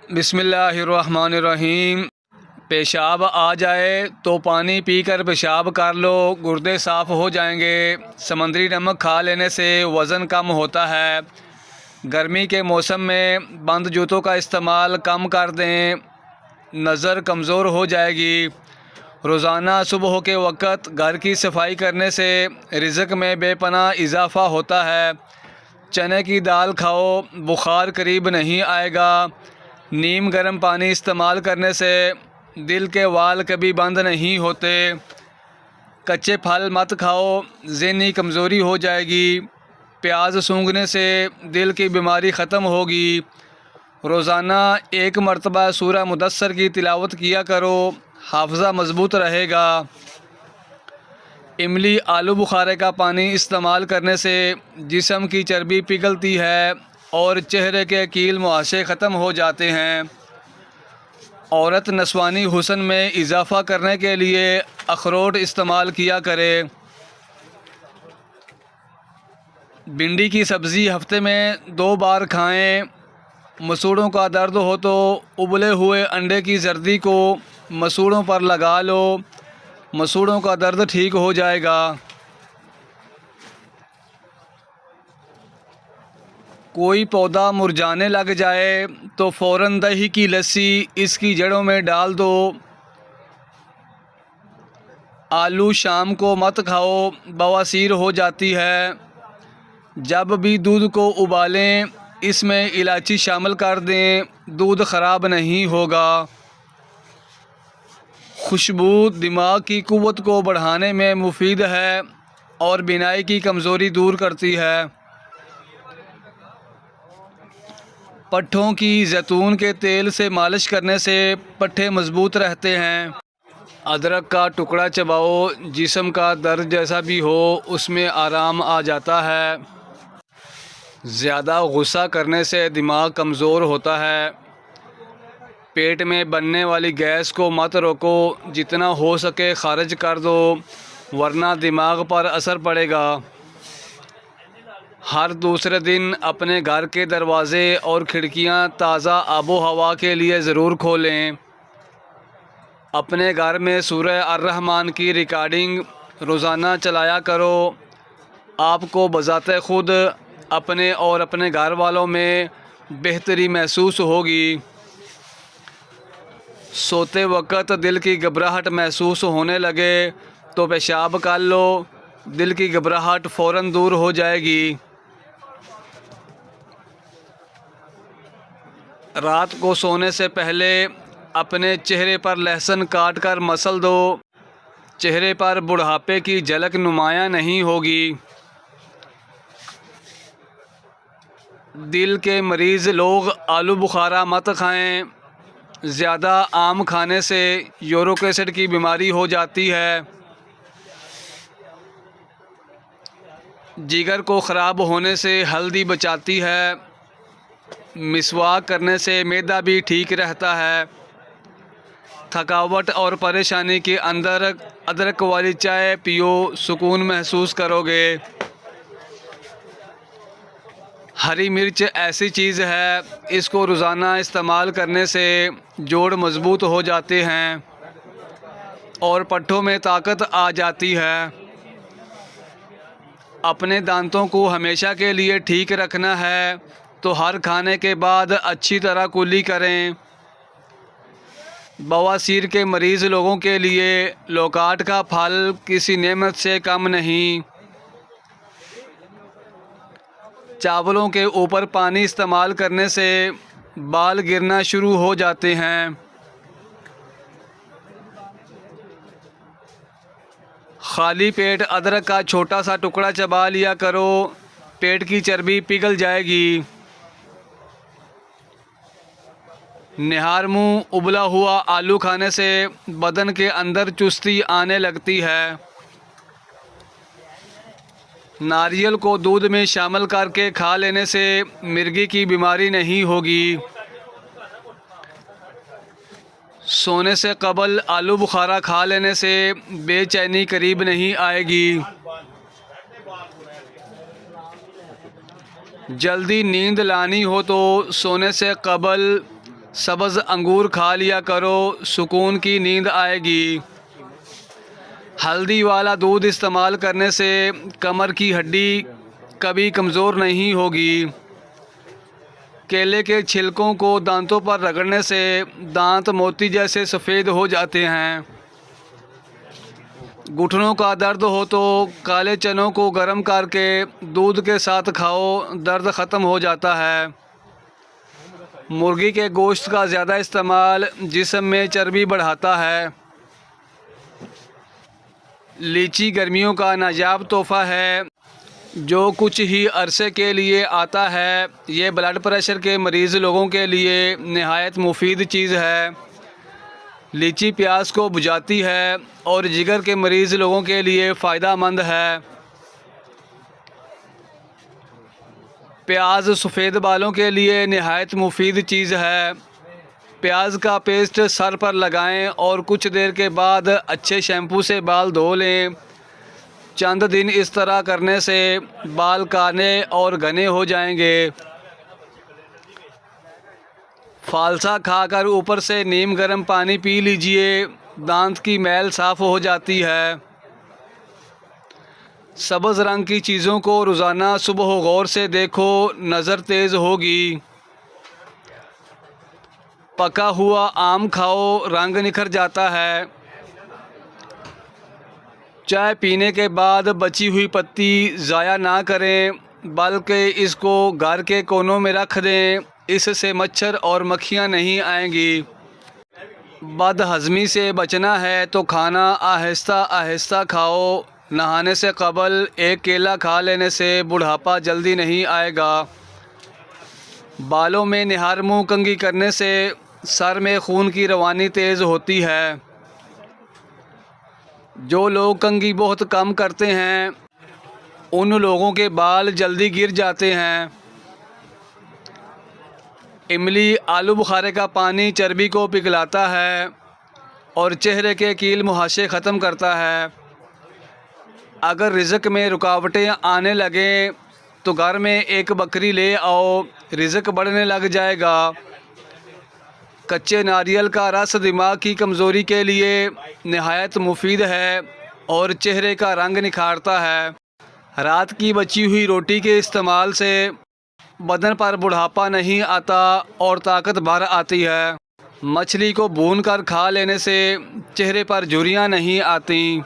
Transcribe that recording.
बिस्मिल्लाहिर्रहमानिर्रहीम। पेशाब आ जाए तो पानी पीकर पेशाब कर लो, गुर्दे साफ़ हो जाएंगे। समुद्री नमक खा लेने से वज़न कम होता है। गर्मी के मौसम में बंद जूतों का इस्तेमाल कम कर दें, नज़र कमज़ोर हो जाएगी। रोज़ाना सुबह के वक़्त घर की सफाई करने से रिज़्क़ में बेपनाह इजाफ़ा होता है। चने की दाल खाओ, बुखार करीब नहीं आएगा। नीम गर्म पानी इस्तेमाल करने से दिल के वाल कभी बंद नहीं होते। कच्चे फल मत खाओ, ज़हनी कमज़ोरी हो जाएगी। प्याज सूंघने से दिल की बीमारी ख़त्म होगी। रोज़ाना एक मरतबा सूरह मुदस्सर की तिलावत किया करो, हाफ़ज़ा मज़बूत रहेगा। इमली आलू बुखारे का पानी इस्तेमाल करने से जिस्म की चर्बी पिघलती है और चेहरे के कील मुहासे ख़त्म हो जाते हैं। औरत नस्वानी हुस्न में इजाफ़ा करने के लिए अखरोट इस्तेमाल किया करे। भिंडी की सब्ज़ी हफ्ते में 2 बार खाएं। मसूड़ों का दर्द हो तो उबले हुए अंडे की जर्दी को मसूड़ों पर लगा लो, मसूड़ों का दर्द ठीक हो जाएगा। कोई पौधा मुरझाने लग जाए तो फ़ौरन दही की लस्सी इसकी जड़ों में डाल दो। आलू शाम को मत खाओ, बवासीर हो जाती है। जब भी दूध को उबालें, इसमें इलायची शामिल कर दें, दूध ख़राब नहीं होगा। खुशबू दिमाग की क़ुव्वत को बढ़ाने में मुफीद है और बीनाई की कमज़ोरी दूर करती है। पट्ठों की जैतून के तेल से मालिश करने से पट्ठे मज़बूत रहते हैं। अदरक का टुकड़ा चबाओ, जिस्म का दर्द जैसा भी हो उसमें आराम आ जाता है। ज़्यादा गुस्सा करने से दिमाग कमज़ोर होता है। पेट में बनने वाली गैस को मत रोको, जितना हो सके खारिज कर दो, वरना दिमाग पर असर पड़ेगा। हर दूसरे दिन अपने घर के दरवाज़े और खिड़कियां ताज़ा आबो हवा के लिए ज़रूर खोलें। अपने घर में सूरह अर्रहमान की रिकॉर्डिंग रोज़ाना चलाया करो। आपको बज़ाते ख़ुद अपने और अपने घर वालों में बेहतरी महसूस होगी। सोते वक़्त दिल की घबराहट महसूस होने लगे तो पेशाब कर लो, दिल की घबराहट फ़ौरन दूर हो जाएगी। रात को सोने से पहले अपने चेहरे पर लहसुन काट कर मसल दो, चेहरे पर बुढ़ापे की झलक नुमायाँ नहीं होगी। दिल के मरीज़ लोग आलू बुखारा मत खाएं। ज़्यादा आम खाने से यूरिक एसिड की बीमारी हो जाती है। जिगर को ख़राब होने से हल्दी बचाती है। मिसवाक करने से मैदा भी ठीक रहता है। थकावट और परेशानी के अंदर अदरक वाली चाय पियो, सुकून महसूस करोगे। हरी मिर्च ऐसी चीज़ है, इसको रोज़ाना इस्तेमाल करने से जोड़ मज़बूत हो जाते हैं और पट्ठों में ताकत आ जाती है। अपने दांतों को हमेशा के लिए ठीक रखना है तो हर खाने के बाद अच्छी तरह कुल्ली करें। बवासीर के मरीज़ लोगों के लिए लौकाट का फल किसी नेमत से कम नहीं। चावलों के ऊपर पानी इस्तेमाल करने से बाल गिरना शुरू हो जाते हैं। खाली पेट अदरक का छोटा सा टुकड़ा चबा लिया करो, पेट की चर्बी पिघल जाएगी। निहार मुँह उबला हुआ आलू खाने से बदन के अंदर चुस्ती आने लगती है। नारियल को दूध में शामिल करके खा लेने से मिर्गी की बीमारी नहीं होगी। सोने से कबल आलू बुखारा खा लेने से बेचैनी करीब नहीं आएगी। जल्दी नींद लानी हो तो सोने से कबल सब्ज़ अंगूर खा लिया करो, सुकून की नींद आएगी। हल्दी वाला दूध इस्तेमाल करने से कमर की हड्डी कभी कमज़ोर नहीं होगी। केले के छिलकों को दांतों पर रगड़ने से दांत मोती जैसे सफ़ेद हो जाते हैं। घुटनों का दर्द हो तो काले चनों को गर्म करके दूध के साथ खाओ, दर्द ख़त्म हो जाता है। मुर्गी के गोश्त का ज़्यादा इस्तेमाल जिस्म में चर्बी बढ़ाता है। लीची गर्मियों का नायाब तोहफ़ा है जो कुछ ही अरसे के लिए आता है। ये ब्लड प्रेशर के मरीज़ लोगों के लिए नहायत मुफीद चीज़ है। लीची प्यास को बुझाती है और जिगर के मरीज़ लोगों के लिए फ़ायदा मंद है। प्याज सफ़ेद बालों के लिए नहायत मुफीद चीज़ है। प्याज का पेस्ट सर पर लगाएं और कुछ देर के बाद अच्छे शैम्पू से बाल धो लें। चंद दिन इस तरह करने से बाल काले और घने हो जाएंगे। फालसा खाकर ऊपर से नीम गर्म पानी पी लीजिए, दांत की मैल साफ़ हो जाती है। सब्ज़ रंग की चीज़ों को रोज़ाना सुबह गौर से देखो, नज़र तेज़ होगी। पका हुआ आम खाओ, रंग निखर जाता है। चाय पीने के बाद बची हुई पत्ती ज़ाया ना करें, बल्कि इसको घर के कोनों में रख दें। इससे मच्छर और मक्खियाँ नहीं आएंगी। बदहज़मी से बचना है तो खाना आहिस्ता आहिस्ता खाओ। नहाने से कबल एक केला खा लेने से बुढ़ापा जल्दी नहीं आएगा। बालों में निहार मुँह कंघी करने से सर में खून की रवानी तेज़ होती है। जो लोग कंघी बहुत कम करते हैं उन लोगों के बाल जल्दी गिर जाते हैं। इमली आलू बुखारे का पानी चर्बी को पिघलाता है और चेहरे के कील मुहासे ख़त्म करता है। अगर रिज़्क़ में रुकावटें आने लगें तो घर में एक बकरी ले आओ, रिज़्क़ बढ़ने लग जाएगा। कच्चे नारियल का रस दिमाग की कमज़ोरी के लिए नहायत मुफीद है और चेहरे का रंग निखारता है। रात की बची हुई रोटी के इस्तेमाल से बदन पर बुढ़ापा नहीं आता और ताकत भर आती है। मछली को भून कर खा लेने से चेहरे पर झुर्रियाँ नहीं आती।